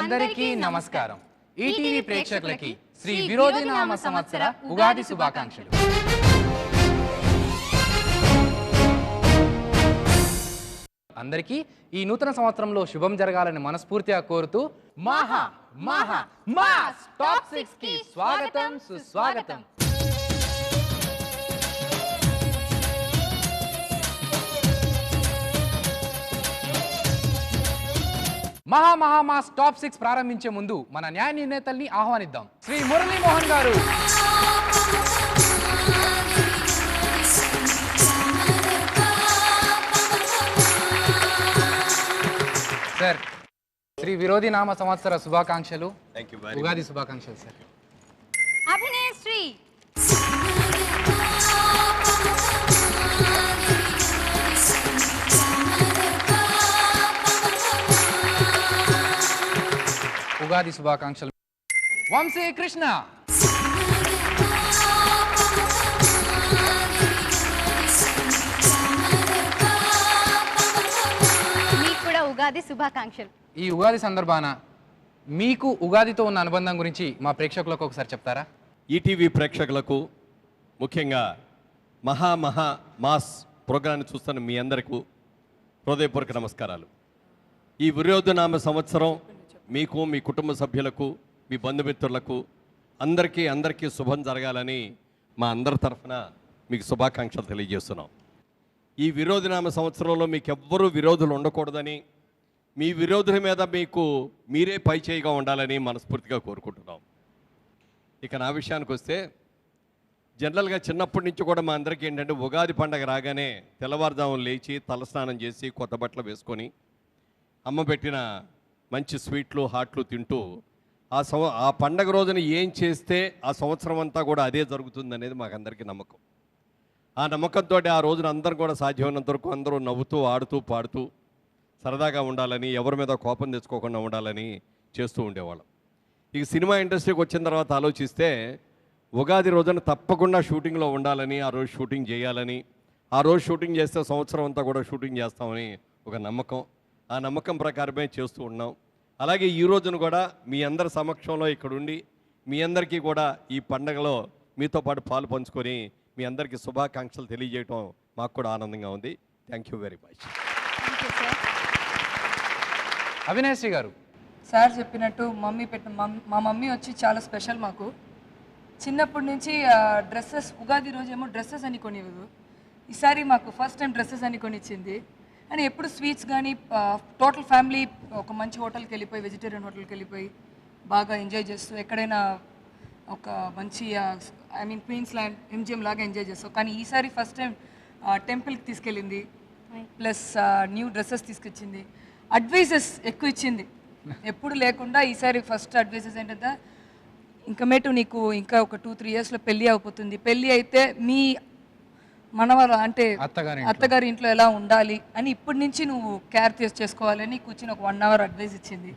అందరికీ నమస్కారం. ఈటీవీ ప్రేక్షకులకి శ్రీ విరోధినామ సంవత్సర ఉగాది శుభాకాంక్షలు. అందరికీ ఈ నూతన సంవత్సరంలో శుభం జరగాలని మనస్ఫూర్తిగా కోరుతూ మాహా మాహా మాస్ టాప్ 6 కి స్వాగతం సుస్వాగతం. మహా మహా మాస్ టాప్ 6 ప్రారంభించే ముందు మన న్యాయ నిర్ణేతల్ని ఆహ్వానిద్దాం. శ్రీ మురళీ మోహన్ గారు. సార్, శ్రీ విరోధి నామ సంవత్సర శుభాకాంక్షలు. ఉగాది శుభాకాంక్షలు సార్. అభినేశ్రీ. ఉగాది శుభాకాంక్షలు. వంశీ కృష్ణ. మీకు కూడా ఉగాది శుభాకాంక్షలు. ఈ ఉగాది సందర్భాన మీకు ఉగాదితో ఉన్న అనుబంధం గురించి మా ప్రేక్షకులకు ఒకసారి చెప్తారా? ఈటీవీ ప్రేక్షకులకు, ముఖ్యంగా మహా మహా మాస్ ప్రోగ్రాన్ని చూస్తున్న మీ అందరికీ హృదయపూర్వక నమస్కారాలు. ఈ విరోధనామ సంవత్సరం మీకు, మీ కుటుంబ సభ్యులకు, మీ బంధుమిత్రులకు అందరికీ శుభం జరగాలని మా అందరి తరఫున మీకు శుభాకాంక్షలు తెలియజేస్తున్నాం. ఈ విరోధనామ సంవత్సరంలో మీకు ఎవ్వరూ విరోధులు ఉండకూడదని, మీ విరోధుల మీద మీరే పై చేయిగా ఉండాలని మనస్ఫూర్తిగా కోరుకుంటున్నాం. ఇక నా విషయానికి వస్తే, జనరల్గా చిన్నప్పటి నుంచి కూడా మా అందరికీ ఏంటంటే ఉగాది పండగ రాగానే తెల్లవారుజామున లేచి తలస్నానం చేసి కొత్త బట్టలు వేసుకొని అమ్మ పెట్టిన మంచి స్వీట్లు హాట్లు తింటూ ఆ పండగ రోజున ఏం చేస్తే ఆ సంవత్సరం అంతా కూడా అదే జరుగుతుంది అనేది మాకందరికీ నమ్మకం. ఆ నమ్మకంతో ఆ రోజున అందరూ కూడా సాధ్యమైనంత వరకు అందరూ నవ్వుతూ ఆడుతూ పాడుతూ సరదాగా ఉండాలని, ఎవరి మీద కోపం తెచ్చుకోకుండా ఉండాలని చేస్తూ ఉండేవాళ్ళం. ఇక సినిమా ఇండస్ట్రీకి వచ్చిన తర్వాత ఆలోచిస్తే ఉగాది రోజున తప్పకుండా షూటింగ్లో ఉండాలని, ఆ రోజు షూటింగ్ చేయాలని, ఆ రోజు షూటింగ్ చేస్తే సంవత్సరం అంతా కూడా షూటింగ్ చేస్తామని ఒక నమ్మకం. ఆ నమ్మకం ప్రకారమే చేస్తూ ఉన్నాం. అలాగే ఈ రోజున కూడా మీ అందరి సమక్షంలో ఇక్కడుండి మీ అందరికీ కూడా ఈ పండగలో మీతో పాటు పాలు పంచుకొని మీ అందరికీ శుభాకాంక్షలు తెలియజేయటం మాకు కూడా ఆనందంగా ఉంది. Thank you very much. Avinashri గారు. సార్ చెప్పినట్టు మా మమ్మీ వచ్చి చాలా స్పెషల్ మాకు. చిన్నప్పటి నుంచి డ్రెస్సెస్, ఉగాది రోజు ఏమో డ్రెస్సెస్ అని కొనివ్వదు, ఈసారి మాకు ఫస్ట్ టైం డ్రెస్సెస్ అని కొనిచ్చింది. అని ఎప్పుడు స్వీట్స్ కానీ టోటల్ ఫ్యామిలీ ఒక మంచి హోటల్కి వెళ్ళిపోయి, వెజిటేరియన్ హోటల్కి వెళ్ళిపోయి బాగా ఎంజాయ్ చేస్తూ, ఎక్కడైనా ఒక మంచి క్వీన్స్ ల్యాండ్ ఎంజిఎం లాగా ఎంజాయ్ చేస్తాం. కానీ ఈసారి ఫస్ట్ టైం టెంపుల్కి తీసుకెళ్ళింది, ప్లస్ న్యూ డ్రెస్సెస్ తీసుకొచ్చింది, అడ్వైజెస్ ఎక్కువ ఇచ్చింది ఎప్పుడు లేకుండా. ఈసారి ఫస్ట్ అడ్వైజెస్ ఏంటంటే, ఇంకమేటు నీకు ఇంకా ఒక 2-3 ఇయర్స్లో పెళ్ళి అయిపోతుంది, పెళ్ళి అయితే మీ మనవారు అంటే అత్తగారి ఇంట్లో ఎలా ఉండాలి అని ఇప్పటి నుంచి నువ్వు కేర్ చేసుకోవాలని కూర్చుని ఒక 1 అవర్ అడ్వైస్ ఇచ్చింది.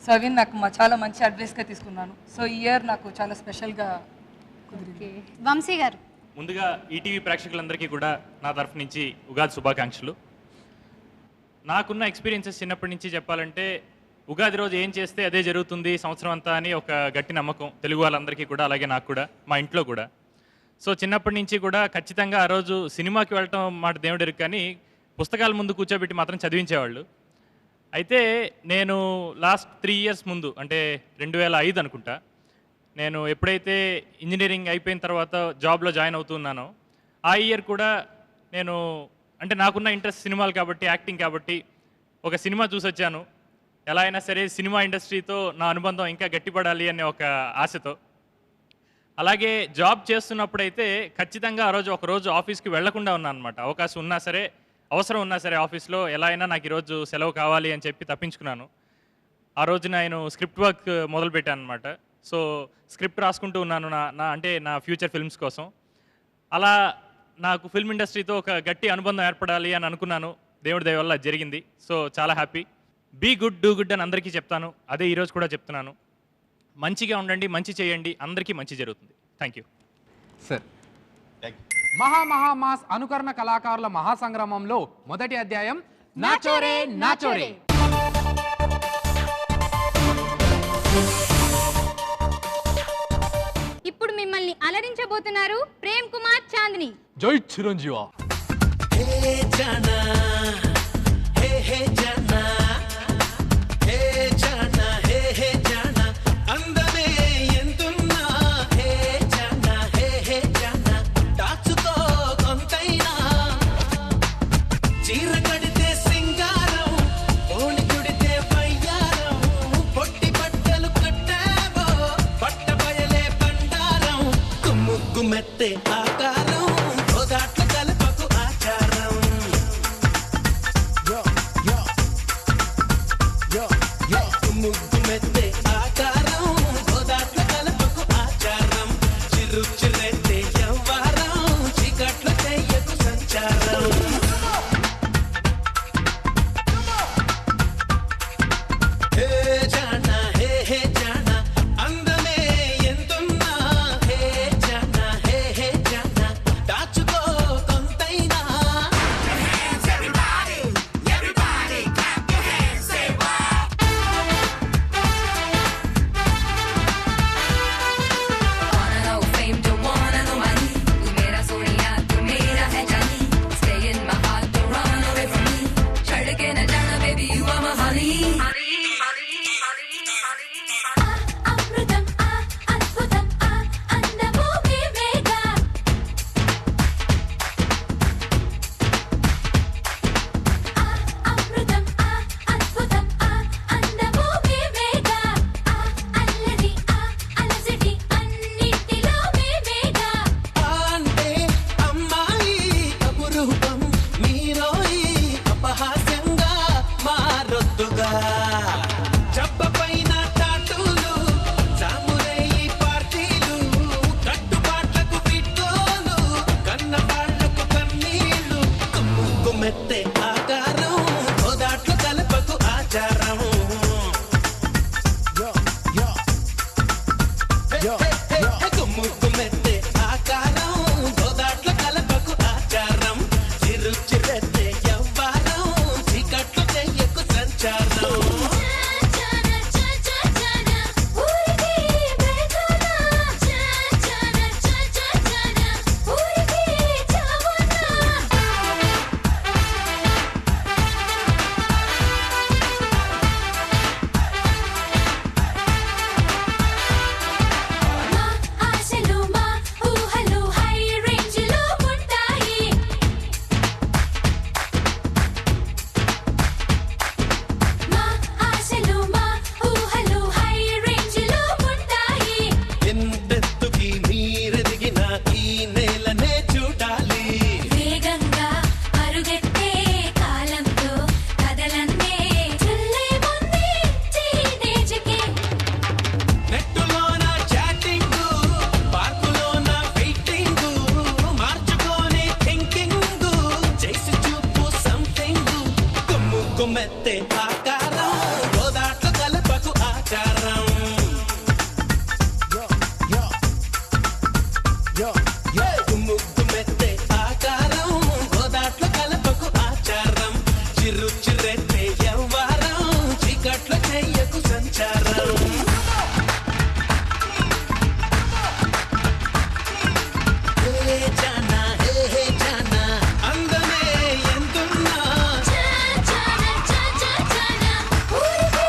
సో అవి నాకు చాలా మంచి అడ్వైస్గా తీసుకున్నాను. సో ఈ ఇయర్ నాకు చాలా స్పెషల్గా కుదిరింది. వంశీ గారు. ముందుగా ఈటీవీ ప్రేక్షకులందరికీ కూడా నా తరఫు నుంచి ఉగాది శుభాకాంక్షలు. నాకున్న ఎక్స్పీరియన్సెస్ చిన్నప్పటి నుంచి చెప్పాలంటే, ఉగాది రోజు ఏం చేస్తే అదే జరుగుతుంది సంవత్సరం అంతా అని ఒక గట్టి నమ్మకం తెలుగు వాళ్ళందరికీ కూడా, అలాగే నాకు కూడా, మా ఇంట్లో కూడా. సో చిన్నప్పటి నుంచి కూడా ఖచ్చితంగా ఆ రోజు సినిమాకి వెళ్ళటం మాట దేవుడికి, కానీ పుస్తకాల ముందు కూర్చోబెట్టి మాత్రం చదివించేవాళ్ళు. అయితే నేను లాస్ట్ 3 ఇయర్స్ ముందు, అంటే 2005 అనుకుంటా, నేను ఎప్పుడైతే ఇంజనీరింగ్ అయిపోయిన తర్వాత జాబ్లో జాయిన్ అవుతున్నానో ఆ ఇయర్ కూడా నేను, అంటే నాకున్న ఇంట్రెస్ట్ సినిమాలు కాబట్టి, యాక్టింగ్ కాబట్టి, ఒక సినిమా చూసి వచ్చాను. ఎలా అయినా సరే సినిమా ఇండస్ట్రీతో నా అనుబంధం ఇంకా గట్టిపడాలి అనే ఒక ఆశతో. అలాగే జాబ్ చేస్తున్నప్పుడైతే ఖచ్చితంగా ఆ రోజు ఒకరోజు ఆఫీస్కి వెళ్లకుండా ఉన్నాను అనమాట. అవకాశం ఉన్నా సరే, అవసరం ఉన్నా సరే ఆఫీస్లో ఎలా అయినా నాకు ఈరోజు సెలవు కావాలి అని చెప్పి తప్పించుకున్నాను. ఆ రోజు నేను స్క్రిప్ట్ వర్క్ మొదలుపెట్టాను అనమాట. సో స్క్రిప్ట్ రాసుకుంటూ ఉన్నాను అంటే నా ఫ్యూచర్ ఫిల్మ్స్ కోసం. అలా నాకు ఫిల్మ్ ఇండస్ట్రీతో ఒక గట్టి అనుబంధం ఏర్పడాలి అని అనుకున్నాను. దేవుడి దయ వల్ల జరిగింది. సో చాలా happy. Be good do good అని అందరికీ చెప్తాను, అదే ఈరోజు కూడా చెప్తున్నాను. మంచిగా ఉండండి, మంచి చేయండి, అందరికీ మంచి జరుగుతుంది. Thank you sir. మహా మాస్ అనుకరణ కళాకారుల మహాసంగ్రామంలో మొదటి అధ్యాయం నాచోరే నాచోరే. ఇప్పుడు మిమ్మల్ని అలరించబోతున్నారు ప్రేమ్ కుమార్ చాందిని. జై చిరంజీవ. మెత్తే ఆకారం గోదాట్ల కలపకు ఆచారం ముగ్గు మెత్తే ఆకారం గోదాట్ల కలపకు ఆచారం చిరు చిరెత్తే యవ్వారం చీకట్ల చెయ్యకు సంచారం హే జానా హే హే జానా అందమే ఎంతున్నా హే జానా హే హే జానా దాచుకో కొంతైనా Wanna know fame, don't wanna know money. Tu mera sonia, tu mera hai jani. Stay in my heart, don't run away from me. Chhad ke na jana, baby, you are my honey. అమృతం అద్భుతం అందము మేమేగా అమృతం అద్భుతం అందము మేమేగా అల్లరి అలజడి అన్నిటిలో మేమేగా అంటే అమ్మాయి అపురూపం మీరోయి అపహాస్యంగా మారొద్దుగా చెప్పపైన టాటూలు సామురేయి పార్టీలు కట్టుబాట్లకు విట్టోలు కన్నవాళ్లకు కన్నీళ్లు కుమ్ముకు మెత్తే ఆకారం గోదాట్లు కలపకు ఆచారం కుమ్ముకు మెత్తే ఆకారం గోదాట్ల కలపకు ఆచారం చిరు చిరెత్తే యవ్వారం చీకట్లు చెయ్యకు సంచారం చానా చానా ఊరికి బెదనా చానా చానా ఊరికి చావనా మా ఆశలు మా ఊహలు హై రేంజ్ లో ఉంటాయి మా ఆశలు మా ఊహలు హై రేంజ్ లో ఉంటాయి ఎంతెత్తుకి మీరెదిగిన ఈ నేలనే చూడాలి వేగంగా అరుగెత్తే కాలంతో కదలన్నే చల్లే ముందే టీనేజ్కి నెట్టులోన చాటింగ్ పార్కులోన వెయిటింగ్ మార్చుకోని థింకింగ్ చేసి చూపు సంథింగ్ కుమ్ము కుమ్మెత్తే ఆకారం గోదాట్ల కలపకు ఆచారం కుమ్ము కుమ్మెత్తే ఆకారం గోదాట్ల కలపకు ఆచారం చిరు చిరెత్తే యవ్వారం చీకట్ల చెయ్యకు సంచారం హే జానా హే జానా అందమే ఎంతున్నా చానా ఊరికి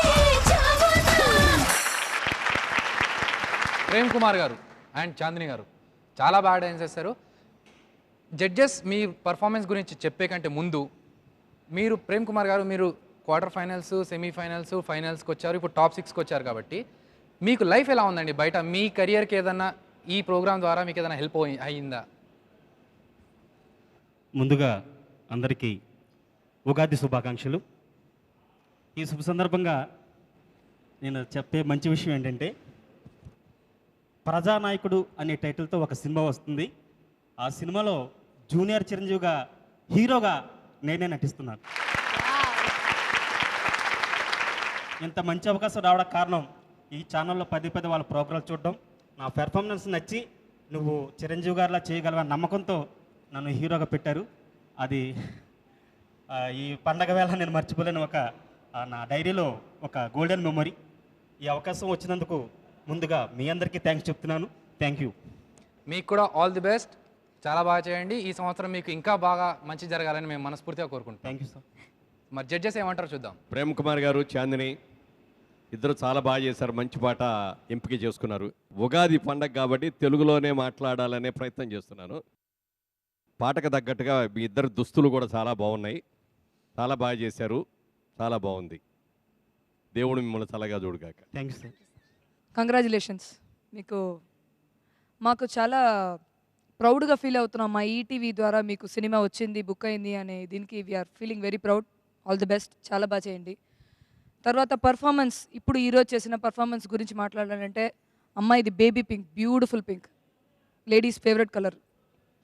చావనా ప్రేమ్ కుమార్ గారు అండ్ చాందిని గారు చాలా బాగా డాన్స్ చేస్తారు. జడ్జెస్ మీ పర్ఫార్మెన్స్ గురించి చెప్పే కంటే ముందు మీరు ప్రేమ్ కుమార్ గారు మీరు క్వార్టర్ ఫైనల్స్ సెమీఫైనల్స్ ఫైనల్స్కి వచ్చారు, ఇప్పుడు టాప్ 6కి వచ్చారు కాబట్టి మీకు లైఫ్ ఎలా ఉందండి బయట? మీ కెరియర్కి ఏదన్నా ఈ ప్రోగ్రామ్ ద్వారా మీకు ఏదైనా హెల్ప్ అయ్యిందా? ముందుగా అందరికీ ఉగాది శుభాకాంక్షలు. ఈ శుభ సందర్భంగా నేను చెప్పే మంచి విషయం ఏంటంటే ప్రజానాయకుడు అనే టైటిల్తో ఒక సినిమా వస్తుంది. ఆ సినిమాలో జూనియర్ చిరంజీవిగా హీరోగా నేనే నటిస్తున్నాను. ఇంత మంచి అవకాశం రావడానికి కారణం ఈ ఛానల్లో పదే వాళ్ళ ప్రోగ్రాం చూడడం, నా పెర్ఫార్మెన్స్ నచ్చి నువ్వు చిరంజీవి గారిలా చేయగలవని నమ్మకంతో నన్ను హీరోగా పెట్టారు. అది ఈ పండగ వేళ నేను మర్చిపోలేని ఒక నా డైరీలో ఒక గోల్డెన్ మెమొరీ. ఈ అవకాశం వచ్చినందుకు ముందుగా మీ అందరికీ థ్యాంక్స్ చెప్తున్నాను. Thank you. మీకు కూడా ఆల్ ది బెస్ట్. చాలా బాగా చేయండి. ఈ సంవత్సరం మీకు ఇంకా బాగా మంచి జరగాలని మేము మనస్ఫూర్తిగా కోరుకుంటాం. Thank you sir. మరి జడ్జెస్ ఏమంటారో చూద్దాం. ప్రేమ్ కుమార్ గారు, చాందిని ఇద్దరు చాలా బాగా చేశారు. మంచి పాట ఎంపిక చేసుకున్నారు. ఉగాది పండగ కాబట్టి తెలుగులోనే మాట్లాడాలనే ప్రయత్నం చేస్తున్నాను. పాటకు తగ్గట్టుగా మీ ఇద్దరు దుస్తులు కూడా చాలా బాగున్నాయి. చాలా బాగా చేశారు. చాలా బాగుంది. దేవుడు మిమ్మల్ని చల్లగా చూడుగాక. Thank you sir. కంగ్రాచులేషన్స్. మాకు చాలా ప్రౌడ్గా ఫీల్ అవుతున్నాం. మా ఈటీవీ ద్వారా మీకు సినిమా వచ్చింది, బుక్ అయింది అనే దీనికి we are feeling very proud. All the best. చాలా బాగా చేయండి. తర్వాత పర్ఫార్మెన్స్, ఇప్పుడు ఈరోజు చేసిన పర్ఫార్మెన్స్ గురించి మాట్లాడాలంటే అమ్మాయిది baby pink, beautiful pink, ladies favourite colour,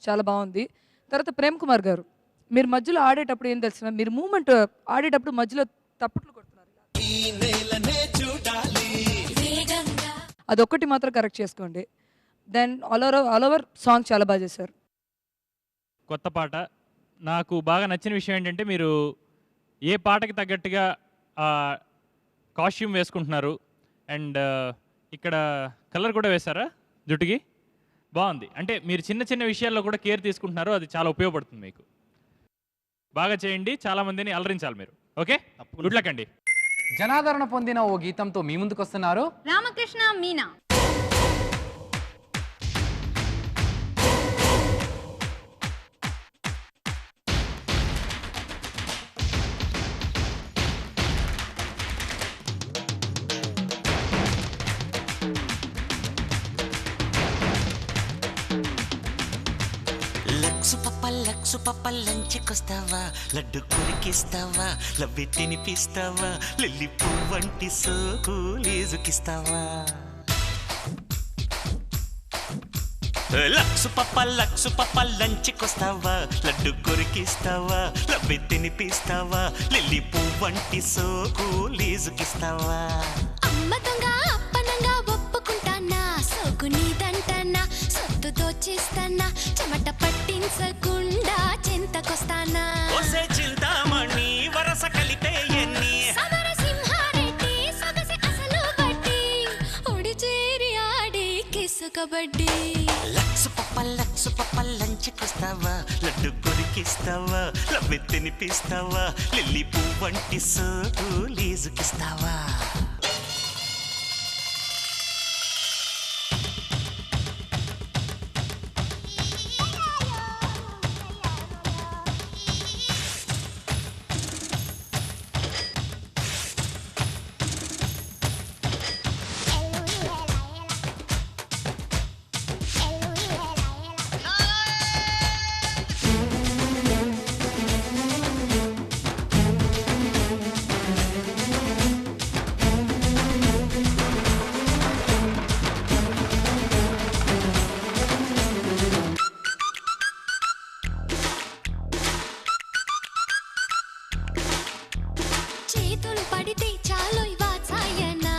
చాలా బాగుంది. తర్వాత ప్రేమ్ కుమార్ గారు, మీరు మధ్యలో ఆడేటప్పుడు ఏం తెలిసిన, మీరు మూమెంట్ ఆడేటప్పుడు మధ్యలో తప్పట్లు కొడుతున్నారు, అదొక్కటి మాత్రం కరెక్ట్ చేసుకోండి. దెన్ ఆల్ ఓవర్ సాంగ్ చాలా బాగా చేశారు. కొత్త పాట నాకు బాగా నచ్చిన విషయం ఏంటంటే మీరు ఏ పాటకి తగ్గట్టుగా కాస్ట్యూమ్ వేసుకుంటున్నారు. అండ్ ఇక్కడ కలర్ కూడా వేశారా జుట్టుకి, బాగుంది. అంటే మీరు చిన్న చిన్న విషయాల్లో కూడా కేర్ తీసుకుంటున్నారు, అది చాలా ఉపయోగపడుతుంది మీకు. బాగా చేయండి, చాలామందిని అలరించాలి మీరు. ఓకే, గుడ్ లక్ అండి. జనాదరణ పొందిన ఓ గీతంతో మీ ముందుకు వస్తున్నారు రామకృష్ణ మీనా. లక్సు పప్ప లంచ్కొస్తావా, లడ్డు కొరికిస్తావా, లవ్వి తినిపిస్తావా, లిల్లీ పువ్వంటి సోకు లేజుకిస్తావా. లక్సు పప్ప లంచ్కొస్తావా, లడ్డు కొరికిస్తావా, లవ్వి తినిపిస్తావా, లిల్లీ పువ్వంటి సోకు లేజుకిస్తావా. అమ్మ దొంగ అప్పనంగా ఒప్పుకుంటానా, సోకు నీదంటానా, సొత్తు దోచేస్తానా, చెమట పట్టించకుండా చింతకొస్తానా. చింతామణి వరస కలిపే ఎన్ని సమరసింహారెడ్డి సొగసి అసలు బట్టి, ఒడి చేరి ఆడి కిసు కబడ్డీ. లక్సు పప్ప లంచ్కొస్తావా, లడ్డు కొరికిస్తావా, లవ్వి తినిపిస్తావా, లిల్లీ పువ్వంటి సోకు లీజుకిస్తావా. చేతులు పడితే చాలు ఇవాచాయనా,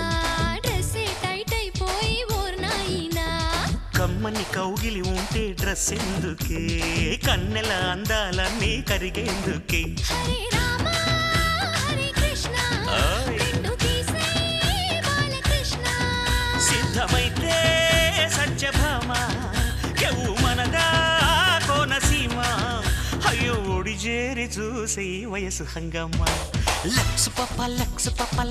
డ్రెస్సే టైట్ అయిపోయి ఓర్నాయినా. కమ్మని కౌగిలి ఉంటే డ్రెస్ ఎందుకే, కన్నెల అందాలన్నీ కరిగేందుకే. హరే రామ హరే కృష్ణ, రెండు తీసే బాలకృష్ణ. సిద్ధమైతే సత్యభామ, ఎవు మనదా కోనసీమ. అయ్యో ఒడి చేరి చూసి వయసు హంగమ్మ. లక్సు పప్ప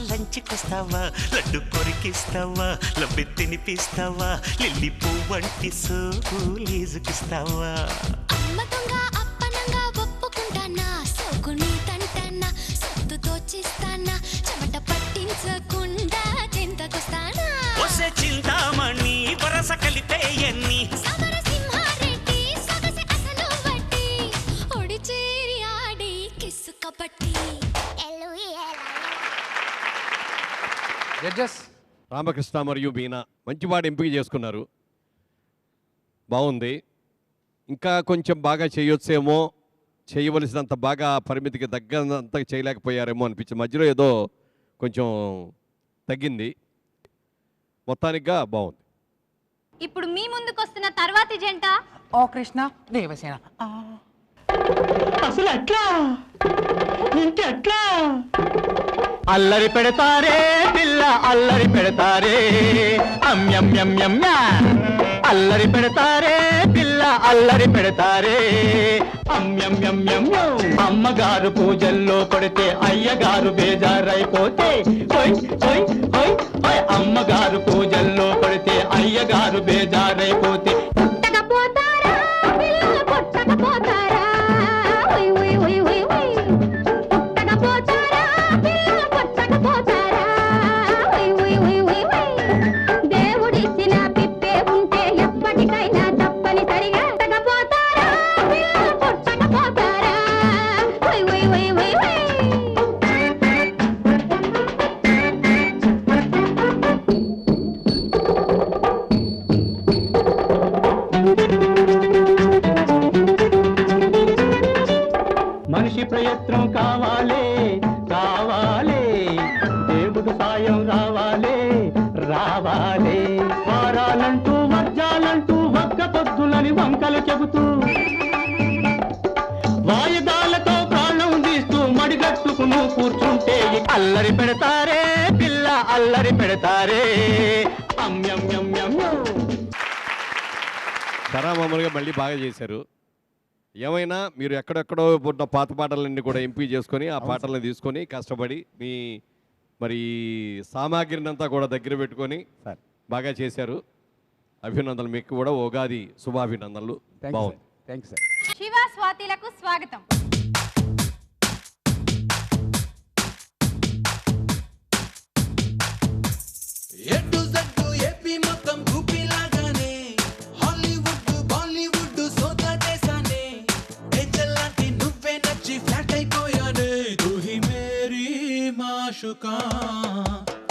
లంచ్కొస్తావా, లడ్డు కొరికిస్తావా, లవ్వి తినిపిస్తావా, లిల్లీ పువ్వంటి సోకు లీజుకిస్తావా. అమ్మ దొంగ అప్పనంగా ఒప్పుకుంటానా, సోకు నీదంటానా, సొత్తు దోచేస్తానా, చెమట పట్టించకుండా చింతకొస్తానా. చింతామణి వరస కలిపే ఎన్ని సమరసింహారెడ్డి సొగసి అసలు బట్టి, ఒడి చేరి ఆడి కిసు కబడ్డీ. జడ్జెస్. రామకృష్ణ మరియు మీనా మంచి పాట ఎంపిక చేసుకున్నారు. బాగుంది. ఇంకా కొంచెం బాగా చేయొచ్చేమో, చేయవలసినంత బాగా పరిమితికి తగ్గంత చేయలేకపోయారేమో అనిపించింది. మధ్యలో ఏదో కొంచెం తగ్గింది. మొత్తానికిగా బాగుంది. ఇప్పుడు మీ ముందుకు వస్తున్న తర్వాతి జంట ఓ కృష్ణ దేవసేన. అసలు అట్లా అల్లరి పెడతారే పిల్ల అల్లరి పెడతారే అమ్యమ్యమ్యమ్య అల్లరి పెడతారే పిల్ల అల్లరి పెడతారే అమ్యమ్యమ్యమ్యం అమ్మగారు పూజల్లో పడితే అయ్యగారు బేజారైపోతే ఓయ్ ఓయ్ ఓయ్ ఓయ్ అమ్మగారు పూజల్లో పడితే అయ్యగారు బేజారైపోతే పుట్టకపోతారా పిల్లలు పుట్టకపోతారా ఉయ్ ఉయ్ ఉయ్ ఉయ్ ఉయ్ పుట్టకపోతారా పిల్లలు పుట్టకపోతారా ఉయ్ ఉయ్ ఉయ్ ఉయ్ ఉయ్ దేవుడిచ్చిన పిప్పే ఉంటే ఎప్పటికైనా తప్పనిసరిగా పుట్టకపోతారా పిల్లలు పుట్టకపోతారా ఉయ్ ఉయ్ ఉయ్ ఉయ్ ఉయ్ మనిషి ప్రయత్నం కావాలే కావాలే దేవుడు సాయం రావాలే రావాలే వారాలంటూ వర్జాలంటూ ఒక్క పొద్దులని వంకలు చెబుతూ వాయిదాలతో ప్రాణం తీస్తూ మడిగట్టుకును కూర్చుంటే అల్లరి పెడతారే పిల్ల అల్లరి పెడతారే అమ్యమ్యమ్యమ్యం మామూలుగా మళ్ళీ బాగా చేశారు. ఏమైనా మీరు ఎక్కడెక్కడో ఉన్న పాత పాటలన్నీ కూడా ఎంపీ చేసుకొని ఆ పాటలను తీసుకొని కష్టపడి మీ మరి సామాగ్రిని అంతా కూడా దగ్గర పెట్టుకొని బాగా చేశారు. అభినందనలు. మీకు కూడా ఉగాది శుభాభినందనలు. బాగుంది. Thank you sir. శివ స్వాతిలకు స్వాగతం. ఎటు జట్టు ఏపీ మొత్తం ఊపిలాగానే హాలీవుడ్ బాలీవుడ్ సోదా చేశానే ఏంజెల్లాంటి నువ్వే నచ్చి ఫ్లాట్ అయిపోయానే తుహి మేరీ మాషుకా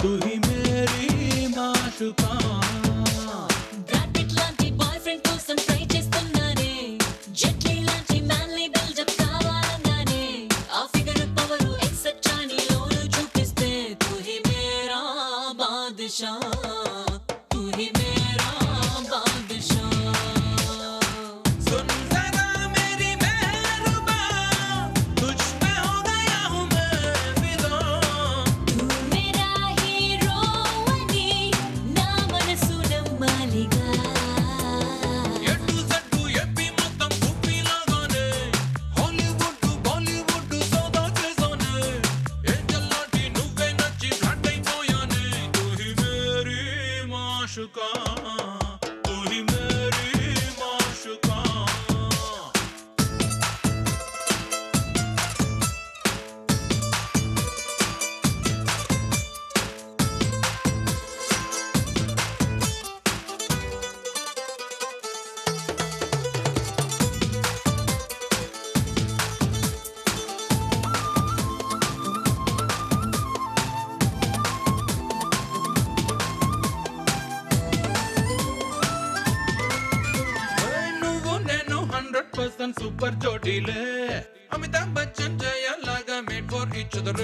తుహి మేరీ మాషుకా బ్రాకెట్ లాంటి బాయ్ ఫ్రెండ్ కోసం ట్రై చేస్తున్నానే జెట్లీ లాంటి మ్యాన్లీ బిల్డప్ కావాలన్నానే ఆ ఫిగర్ పవర్ ఎక్సెట్రా నీలోను చూపిస్తే తుహి మేరా బాద్షా తుహి మేరా బాద్షా सुन जरा मेरी मेहरुबा तुझ पे हो गया हूँ मैं फिदा तू मेरा हीरो అని నా మనసు నమ్మాలిగా ఎటు జట్టు ఏపీ మొత్తం ఊపిలాగానే హాలీవుడ్ బాలీవుడ్ సోదా చేశానే ఏంజెల్లాంటి నువ్వే నచ్చి ఫ్లాట్ అయిపోయానే తుహి మేరీ మాషుకా తుహి మేరీ మాషుకా నువ్వు నేను 100% సూపర్ జోడీలే అమితాబ్ బచ్చన్ జయ లాగా made for each other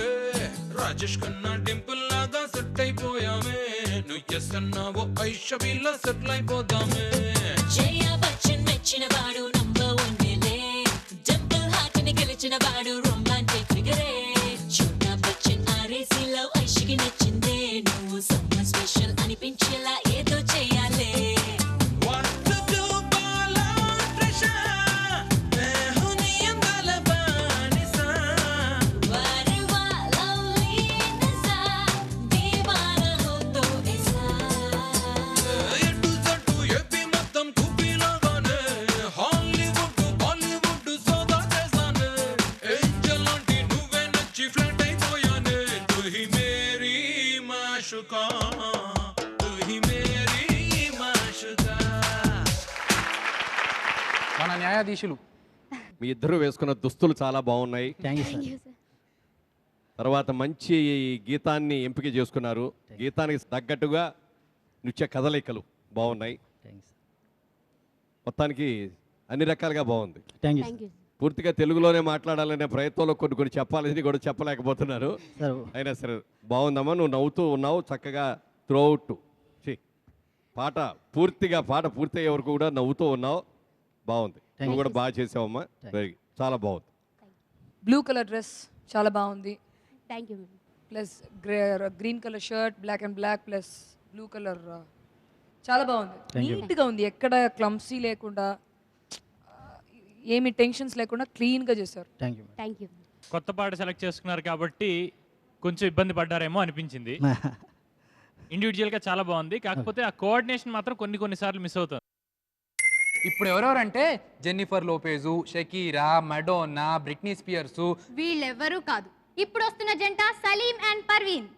Rajesh Khanna Dimple లాగా సెట్ అయిపోయామే నువ్వు ఎస్ అన్నావో ఐషబీలా సెటిల్ అయిపోదామే జయ బచ్చన్ మెచ్చిన వాడు నంబర్ 1 డింపుల్ హార్ట్ ని గెలిచిన వాడు రొమాంటిక్ ఫిగరే చోటా బచ్చన్ ఆరేసిలో ఐషికి నచ్చిందే నువ్వు సమ్మర్ స్పెషల్ అనిపించేలా ఏదో చేయాలి What to do, Bala Trisha? मैं हूँ नियम वाला बानिसा वारवा लवली नसा दीवाना हो तो ऐसा ఎటు జట్టు ఏపీ మొత్తం కూపీలాగానే హాలీవుడ్ బాలీవుడ్ సోదా చేశానే ఏంజెల్ లాంటి నువ్వే నచ్చి ఫ్లాట్ అయిపోయానే తుహి మేరీ మాషుకా తుహి మేరీ మాషుకా మన న్యాయాధీశులు మీ ఇద్దరు వేసుకున్న దుస్తులు చాలా బాగున్నాయి. Thank you sir. తర్వాత మంచి గీతాన్ని ఎంపిక చేసుకున్నారు. గీతానికి తగ్గట్టుగా నృత్య కదలికలు బాగున్నాయి. మొత్తానికి అన్ని రకాలుగా బాగుంది. థ్యాంక్ యూ పూర్తిగా తెలుగులోనే మాట్లాడాలనే ప్రయత్నంలో కొన్ని చెప్పాలని కూడా చెప్పలేకపోతున్నారు. సార్. అయినా సరే బాగుందమ్మా. నువ్వు నవ్వుతూ ఉన్నావు చక్కగా త్రూఅవుట్. పాట పూర్తయ్యే వరకు కూడా నవ్వుతూ ఉన్నావు. బాగుంది. నువ్వు కూడా బాగా చేసావమ్మా. చాలా బాగుంది. బ్లూ కలర్ డ్రెస్ చాలా బాగుంది. Thank you. Plus green colour shirt, black and black plus blue colour, చాలా బాగుంది. నీట్గా ఉంది, ఎక్కడ క్లమ్సీ లేకుండా, ఏమి టెన్షన్స్ లేకుండా క్లీన్గా చేశారు. Thank you. కొత్త పాట సెలెక్ట్ చేసుకున్నారు కాబట్టి కొంచెం ఇబ్బంది పడ్డారేమో అనిపించింది. ఇండివిజువల్గా చాలా బాగుంది, కాకపోతే ఆ కోఆర్డినేషన్ మాత్రం కొన్నిసార్లు మిస్ అవుతుంది. ఇప్పుడు ఎవరెవరంటే Jennifer Lopez, Shakira, Madonna, Britney Spears. వీళ్ళెవ్వరూ కాదు. ఇప్పుడు వస్తున్న జంట Salim and Parveen.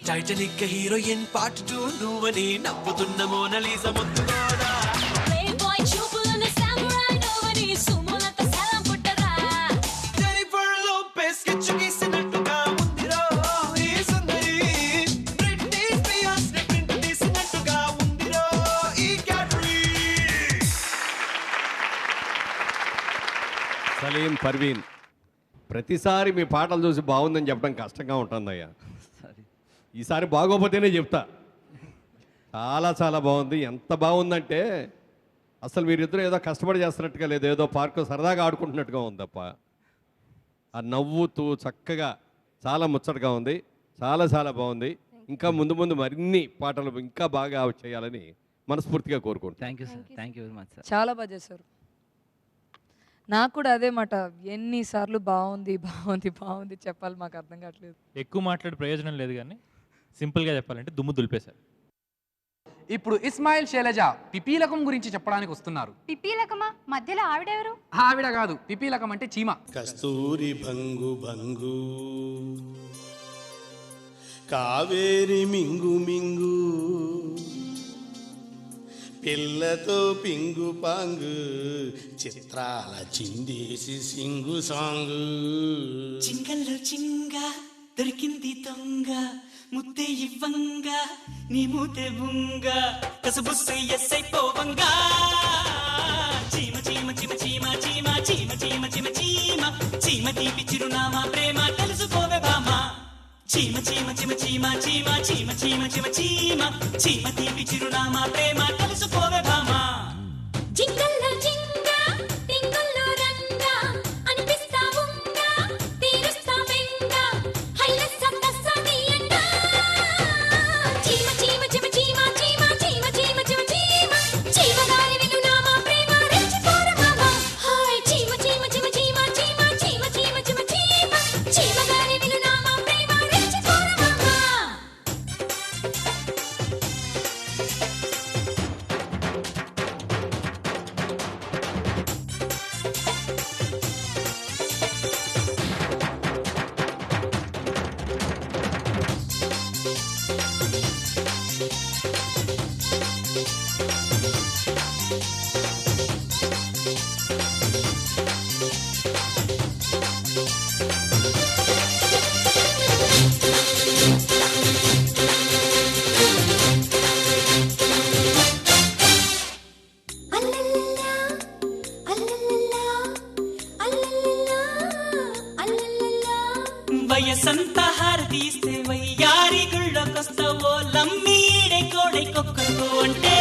Titanic heroine part 2 నువ్వని నవ్వుతున్న మోనాలిసా ముద్దుగోదా. ప్లేబాయ్ చూపులున్న సామురాయ్ నువ్వని సుమలత సలాం పుట్టరా. జెనిఫర్ లోపెస్ స్కెచ్ గీసినట్టుగా ఉందిరో ఈ సుందరి. బ్రిట్నీ స్పియర్స్ ని ప్రింట్ తీసినట్టుగా ఉందిరో ఈ క్యాటరీ. సలీం, పర్వీన్, ప్రతిసారి మీ పాటలు చూసి బాగుందని చెప్పడం కష్టంగా ఉంటుందయ్యా. ఈసారి బాగోపోతేనే చెప్తా. చాలా చాలా బాగుంది. ఎంత బాగుందంటే అసలు మీరిద్దరూ ఏదో కష్టపడి చేస్తున్నట్టుగా లేదు, ఏదో పార్కు సరదాగా ఆడుకుంటున్నట్టుగా ఉంది తప్ప. ఆ నవ్వుతూ చక్కగా చాలా ముచ్చటగా ఉంది. చాలా చాలా బాగుంది. ఇంకా ముందు ముందు మరిన్ని పాటలు ఇంకా బాగా చేయాలని మనస్ఫూర్తిగా కోరుకుంటున్నాను. Thank you very much sir. చాలా బాగా చేశారు. నాకు కూడా అదే మాట, ఎన్నిసార్లు బాగుంది బాగుంది బాగుంది చెప్పాలి, మాకు అర్థం కావట్లేదు. ఎక్కువ మాట్లాడే ప్రయోజనం లేదు, కానీ సింపుల్గా చెప్పాలంటే దుమ్ము దులిపేశారు. ఇప్పుడు ఇస్మాయిల్ శైలజ పిపీలకం గురించి చెప్పడానికి వస్తున్నారు. పిపీలకమా? మధ్యలో ఆవిడెవరు? ఆవిడ కాదు, పిపీలకం అంటే చీమ. కస్తూరి భంగు భంగు, కావేరి మింగు మింగు, పిల్లతో పింగు పాంగు, చిత్రాల చిందేసి సింగు సాంగు. చింగల్లో చింగ దొరికింది దొంగ, ముద్దే ఇవ్వంగా నీ మూతే బుంగ, కసబుస్సు ఎస్సై పోవంగా. చీమ చీమ చీమ చీమ చీమ చీమ చీమ చీమ చీమ చీమ తీపి చిరునామా ప్రేమ తెలుసుకోవే బామా. చీమ చీమ చీమ చీమ చీమ చీమ చీమ చీమ చీమ చీమ తీపి చిరునామా ప్రేమ తెలుసుకోవే బామా. జింగల్లో జింగ టింగల్లో రంగ అనిపిస్తా ఉంగ తీరుస్తా వెంగ హైలెస్ సత్తస నీయంగ. చీమ చీమ చీమ చీమ చీమ చీమ చీమ చీమ చీమ చీమ గారి విలునామా ప్రేమ రెచ్చిపోర మామ. హాయ్ చీమ చీమ చీమ చీమ చీమ చీమ చీమ చీమ చీమ చీమ గారి విలునామా ప్రేమ రెచ్చిపోర వస్తావో లమ్మీడే కోడై కొక్కరు అంటే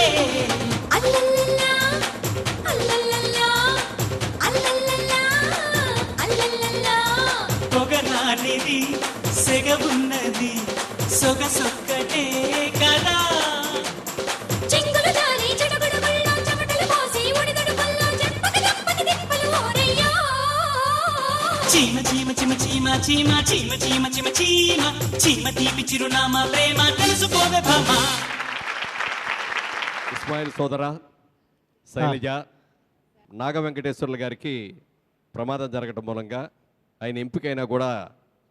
అల్లల్లల్లా అల్లల్లల్లా అల్లల్లల్లా అల్లల్లల్లా పొగరానిది సెగవున్నది సొగసొక్కటే కదా చెంగులు జారి చెడగొడు బళ్ళ చెమటలు పోసి ఒడిదడు బళ్ళ చెంపకి దప్పకి దిప్పలు ఓరయ్యా చీమ చీమ చీమ చీమ చీమ చీమ చీమ చీమ చీమ చీమ తీపి చిరునామా ప్రేమ తెలుసుకోవే భామ. ఇస్మాయిల్ సోదర శైలజ నాగ వెంకటేశ్వర్లు గారికి ప్రమాదం జరగటం మూలంగా ఆయన ఎంపికైనా కూడా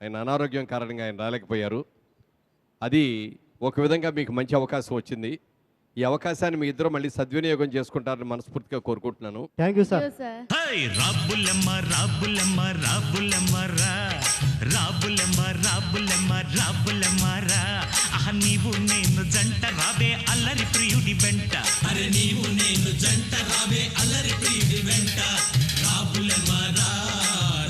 ఆయన అనారోగ్యం కారణంగా ఆయన రాలేకపోయారు. అది ఒక విధంగా మీకు మంచి అవకాశం వచ్చింది. ఈ అవకాశాన్ని మీ ఇద్దరు మళ్ళీ సద్వినియోగం చేసుకుంటారని మనస్ఫూర్తిగా కోరుకుంటున్నాను. Thank you sir. రాబులమ్మ రాబులమ్మ రాబులమ్మ రా రాబులమ్మ రాబులమ్మ రాబులమ్మ రా ఆహ నీవు నేను జంట రావే అల్లరి ప్రియుడి వెంట అరే నీవు నేను జంట రావే అల్లరి ప్రియుడి వెంట రాబులమ్మ రా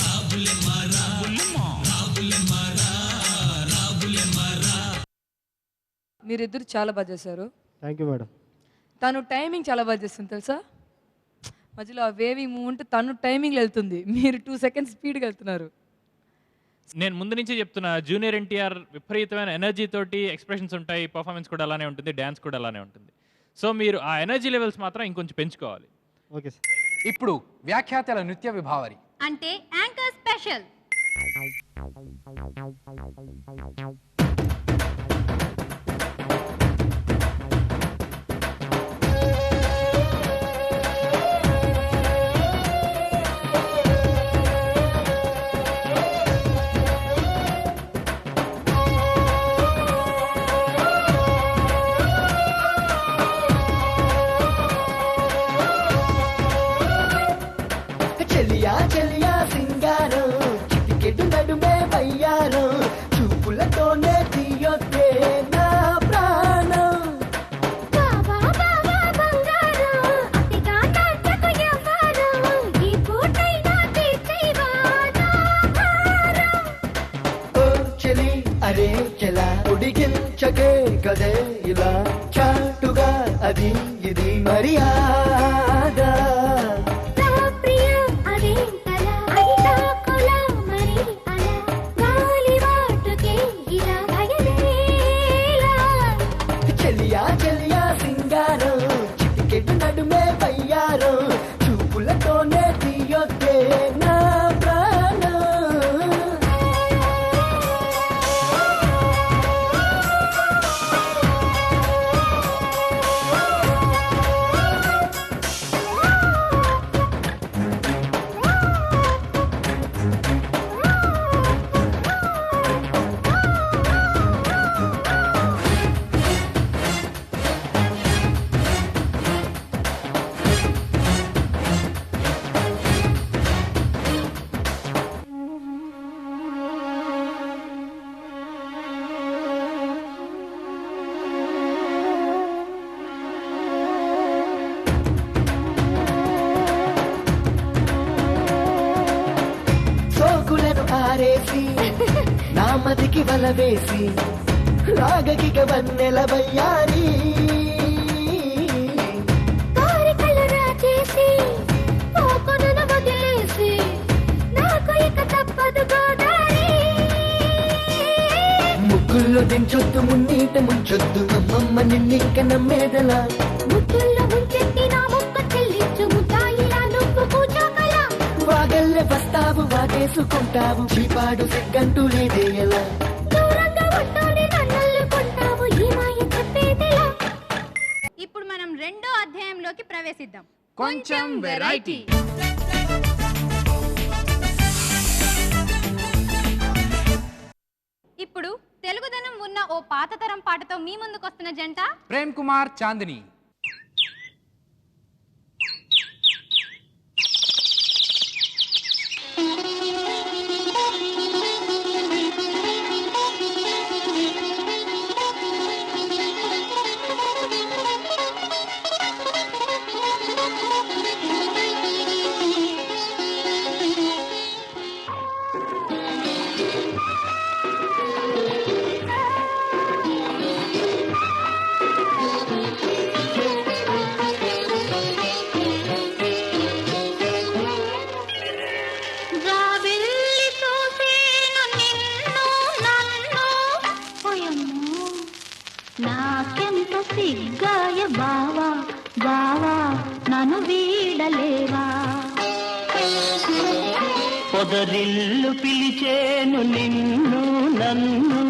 రాబులమ్మ రాబులమ్మ రాబులమ్మ రా రాబులమ్మ రా. మీరిద్దరు చాలా బాగా చేశారు. Thank you madam. తను టైమింగ్ చాలా బాగా చేస్తుంది తెలుసా. మధ్యలో ఆ వేవింగ్ మూవ్ ఉంటే తను టైమింగ్లో వెళ్తుంది, మీరు 2 seconds స్పీడ్గా వెళ్తున్నారు. నేను ముందు నుంచి చెప్తున్నా, జూనియర్ ఎన్టీఆర్ విపరీతమైన ఎనర్జీ తోటి ఎక్స్ప్రెషన్స్ ఉంటాయి, పర్ఫార్మెన్స్ కూడా అలానే ఉంటుంది, డ్యాన్స్ కూడా అలానే ఉంటుంది. సో మీరు ఆ ఎనర్జీ లెవెల్స్ మాత్రం ఇంకొంచెం పెంచుకోవాలి. Okay sir. ఇప్పుడు వ్యాఖ్యాతల నృత్య విభావరి అంటే యాంకర్ స్పెషల్. చెలియా చెలియా సింగారం చిటికెడు నడుమే వయ్యారం చూపులతోనే తీయొద్దే నా ప్రాణం. బాబా బాబా బంగారం అతిగా నాటకు ఎవ్వరం ఈ పూటైనా తీర్చేవా నా భారం. ఓ చెలి అరే చెలా ఉడికించకే కదే ఇలా చాటుగా అది ఇది మర్యాద. నా ప్రియం అదేంటలా అది తాకులా మరి అలా గాలివాటుకే ఇలా భయమేలా. చెలియా చెలియా సింగారం చిటికెడు నడుమే వయ్యారం చూపులతోనే తీయొద్దే నా ప్రాణం. సోకులను ఆరేసి నా మదికి వల వేసి రాగకిక వన్నెల వయ్యారి. కోరికలు రాచేసి పోకొనను వదిలేసి నాకు ఇక తప్పదు గోదారి. ముగ్గుల్లో దించొద్దు మున్నీట ముంచొద్దు అమ్మమ్మ నిన్నింక నమ్మేదలా. ముద్దుల్లో ముంచెత్తి నా ముక్క చెల్లించు ముద్దాయిలా నువ్వు కూచోకలా. వాగల్లె వస్తావు వాటేసుకుంటావు చీపాడు సిగ్గంటూ లేదే ఎలా. దూరంగా ఉంటూనే నన్నల్లుకుంటావు ఈ మాయ చెప్పేదెలా. ఇప్పుడు మనం రెండో అధ్యాయంలోకి ప్రవేశిద్దాం. కొంచెం వెరైటీ. ఇప్పుడు తెలుగుదనం ఉన్న ఓ పాతతరం పాటతో మీ ముందుకు వస్తున్న జంట ప్రేమ్ కుమార్ చాందిని. నాకెంత సిగ్గాయ బావా బావా నన్ను వీడలేవా పొదరిల్లు పిలిచేను నిన్ను నన్ను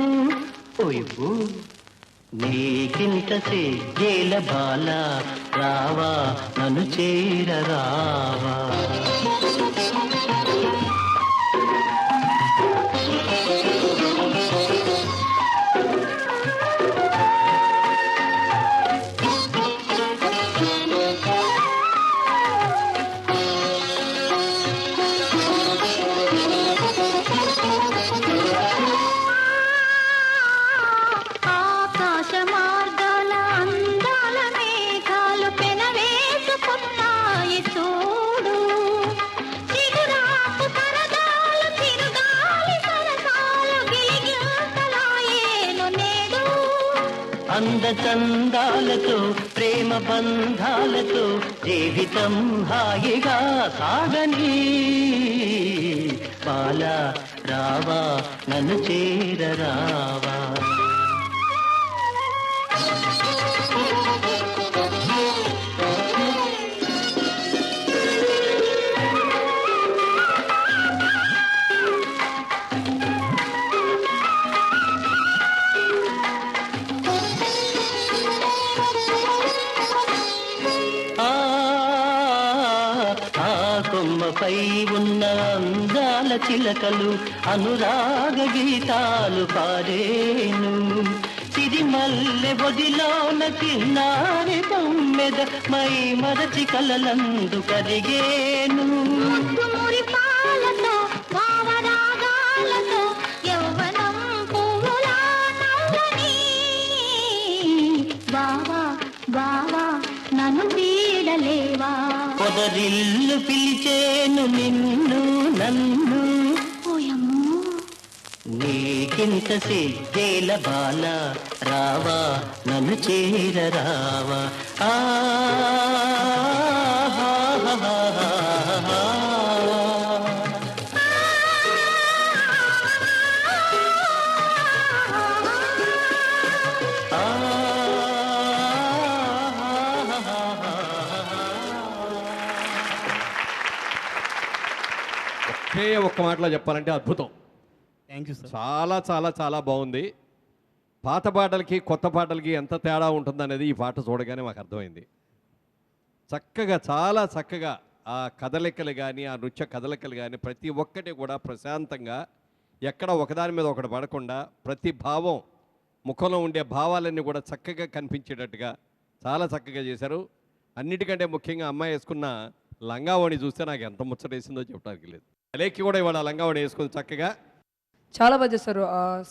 ఓయ్యో నీకింత సిగ్గేల బాల రావా నన్ను చేరరావా అందచందాలతో ప్రేమ బంధాలతో జీవితం హాయిగా సాగని బాలా రావా నన్ను చేరరావా కొమ్మపై ఉన్న అందాల చిలకలు అనురాగ గీతాలు పాడేను సిరిమల్లె బొదిలోన చిన్నారి తొమ్మెద మై మరచి కలలందు కరిగేను బావా బావా నన్ను వీడలేవా పొదరిల్లు పిలిచేను నిన్ను నన్ను ఓయమ్మో నీకింత సిగ్గేల బాల రావా నన్ను చేరరావా ఆ ఒక్క మాటలో చెప్పాలంటే అద్భుతం. Thank you sir. చాలా చాలా చాలా బాగుంది. పాత పాటలకి కొత్త పాటలకి ఎంత తేడా ఉంటుందనేది ఈ పాట చూడగానే మాకు అర్థమైంది. చక్కగా చాలా చక్కగా ఆ కదలికలు కానీ ఆ నృత్య కదలికలు కానీ ప్రతి ఒక్కటి కూడా ప్రశాంతంగా ఎక్కడ ఒకదాని మీద ఒకటి పడకుండా ప్రతి భావం ముఖంలో ఉండే భావాలన్నీ కూడా చక్కగా కనిపించేటట్టుగా చాలా చక్కగా చేశారు. అన్నిటికంటే ముఖ్యంగా అమ్మాయి వేసుకున్న లంగావణి చూస్తే నాకు ఎంత ముచ్చటేసిందో చెప్పడానికి లేదు. అలేకి కూడా ఇవాళ లంగావణి వేసుకుంది చక్కగా. చాలా బాగా చేశారు.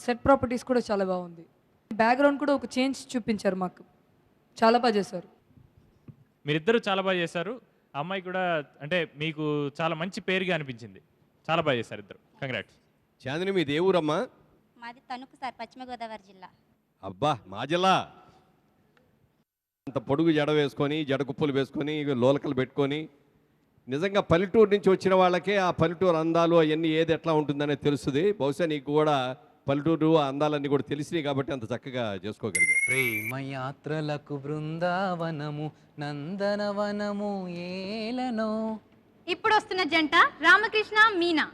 సెట్ ప్రాపర్టీస్ కూడా చాలా బాగుంది. బ్యాక్గ్రౌండ్ కూడా ఒక చేంజ్ చూపించారు మాకు. చాలా బాగా చేశారు. మీరిద్దరూ చాలా బాగా చేశారు. అమ్మాయి కూడా అంటే మీకు చాలా మంచి పేరుగా అనిపించింది. చాలా బాగా చేశారు ఇద్దరు. కంగ్రాట్స్. చాందిని మీ దేవురమ్మా? మాది తణుకు సార్, పశ్చిమ గోదావరి జిల్లా. అబ్బా మా జిల్లా. అంత పొడుగు జడ వేసుకొని జడకుప్పులు వేసుకొని లోలకలు పెట్టుకొని నిజంగా పల్లెటూరు నుంచి వచ్చిన వాళ్ళకే ఆ పల్లెటూరు అందాలు అవన్నీ ఏది ఎట్లా ఉంటుందనేది తెలుస్తుంది. బహుశా నీకు కూడా పల్లెటూరు అందాలన్నీ కూడా తెలిసినాయి కాబట్టి అంత చక్కగా చేసుకోగలిగాం. ప్రేమయాత్రలకు బృందావనము నందనవనము ఏలనో. ఇప్పుడు వస్తున్న జంట రామకృష్ణ మీనా.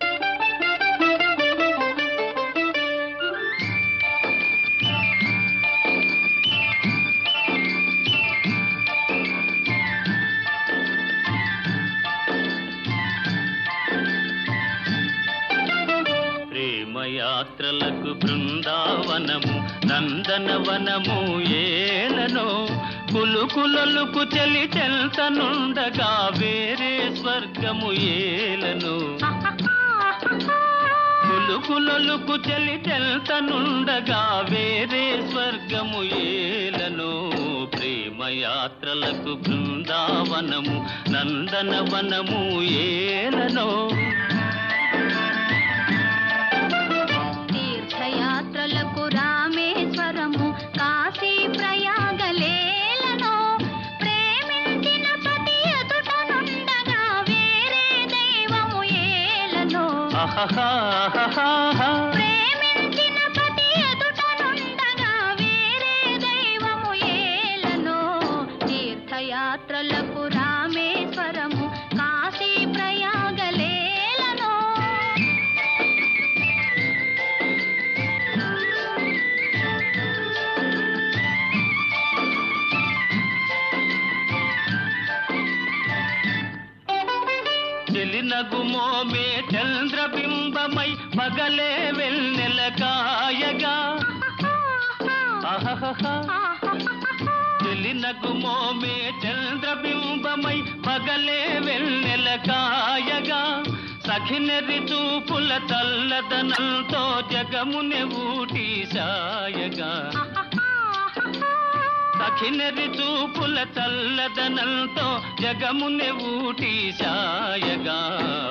యాత్రలకు బృందావనము నందనవనము ఏలనో కులుకులలుకు చెలి చెల్తనుండగా వేరే స్వర్గము ఏలనో కులుకులలుకు చెలి చెల్తనుండగా వేరే స్వర్గము ఏలనో ప్రేమయాత్రలకు బృందావనము నందనవనము ఏలనో తీర్థయాత్రలకు రామేశ్వరము కాశీ ప్రయాగలేలను ప్రేమించిన పతి ఎదుటనుండగా వేరే దైవము ఏలను ప్రేమించిన పతి ఎదుటనుండగా వేరే దైవము తీర్థయాత్రలకు రామేశ్వరము కాశీ ప్రయాగలేలను చెలినగుమోమే చంద్రబింబమై పగలే వెన్నెల కాయగా చెలినగుమోమే చంద్రబింబమై పగలే వెన్నెల కాయగా సఖినెరి చూపుల చల్లదనంతో జగమునే ఊటి సాయగా సఖినెరి చూపుల చల్లదనంతో జగమునే ఊటి సాయగా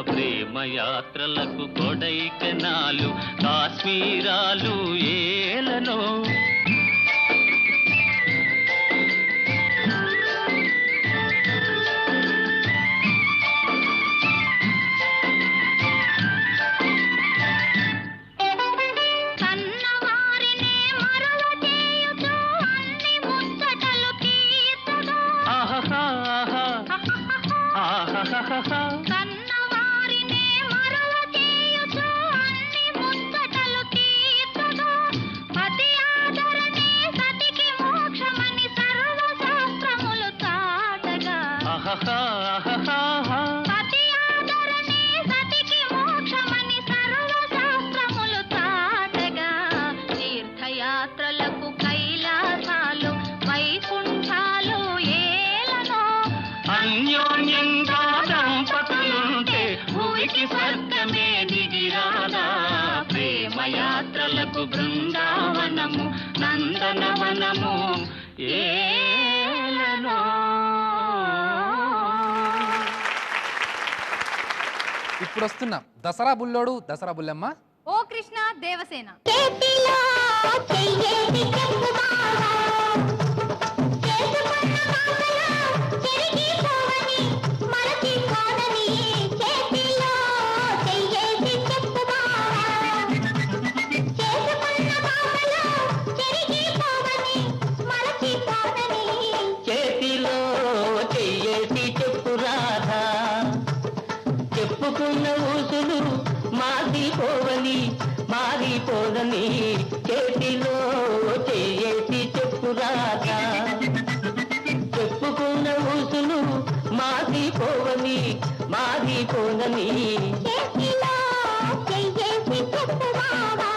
ప్రేమయాత్రలకు కొడైకెనాలు కాశ్మీరాలు ఏలనో కన్నవారినే మరువ చేయుచు అన్ని ముచ్చటలు తీర్చగా పతి ఆదరణే సతికి మోక్షమని సర్వశాస్త్రములు చాటగా పతి ఆదరణే సతికి మోక్షమని సర్వశాస్త్రములు చాటగా తీర్థయాత్రలకు కైలాసాలు వైకుంఠాలు ఏలనో అన్యోన్యంగా దంపతులుంటే భూమికి స్వర్గమే దిగిరాదా ప్రేమయాత్రలకు బృందావనము నందనవనము ఏలనో. ఇప్పుడు వస్తున్నాం దసరా బుల్లోడు దసరా బుల్లమ్మ. ఓ కృష్ణ దేవసేన. చేతిలో చెయ్యేసి చెప్పు రాధా చెప్పుకున్న ఊసులు మారిపోవని మారిపోదని చేతిలో చెయ్యేసి చెప్పు రాధా చెప్పుకున్న ఊసులు మారిపోవని మారిపోదని చేతిలో చెయ్యేసి చెప్పు రాధా.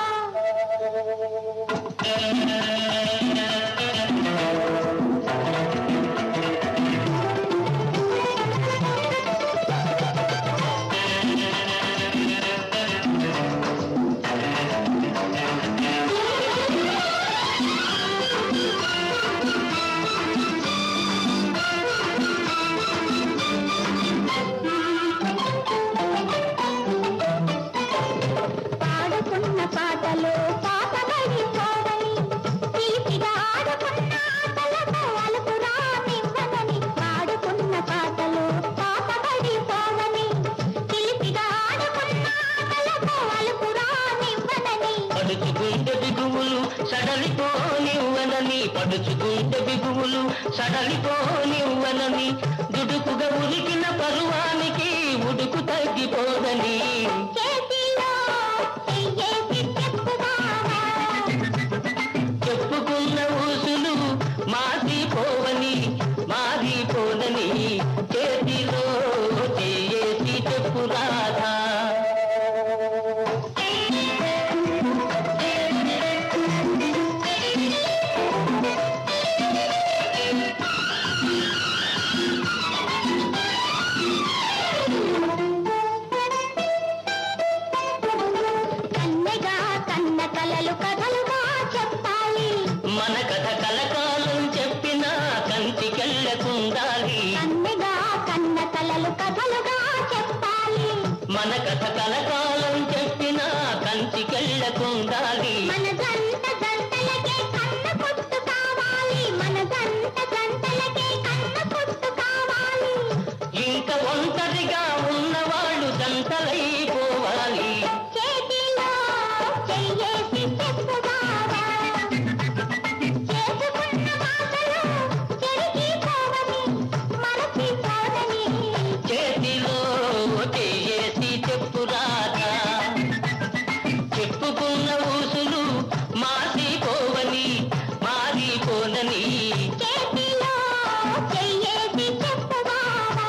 పాడుకున్న పాటలు పాపబడిపోవని తీపిగా ఆడుకున్న ఆటలకు అలుపురా నివ్వనని పాడుకున్న పాటలు పాపబడిపోవని తీపిగా ఆడుకున్న ఆటలకు అలుపురా నివ్వనని పడుచుకుంటే బిగువులు సడలిపోనివ్వనని పడుచుకుంటే బిగువులు సడలిపోనివ్వనని దుడుకుగా ఉరికిన పరువానికి ఉడుకు తగ్గిపోదని చెప్పుకున్న ఊసులు మారిపోవని మారిపోదని చేతిలో చేసి చెప్పు రాధా. కన్నెగా పోనని చేతిలో చెయ్యేసి చెప్పు బావా.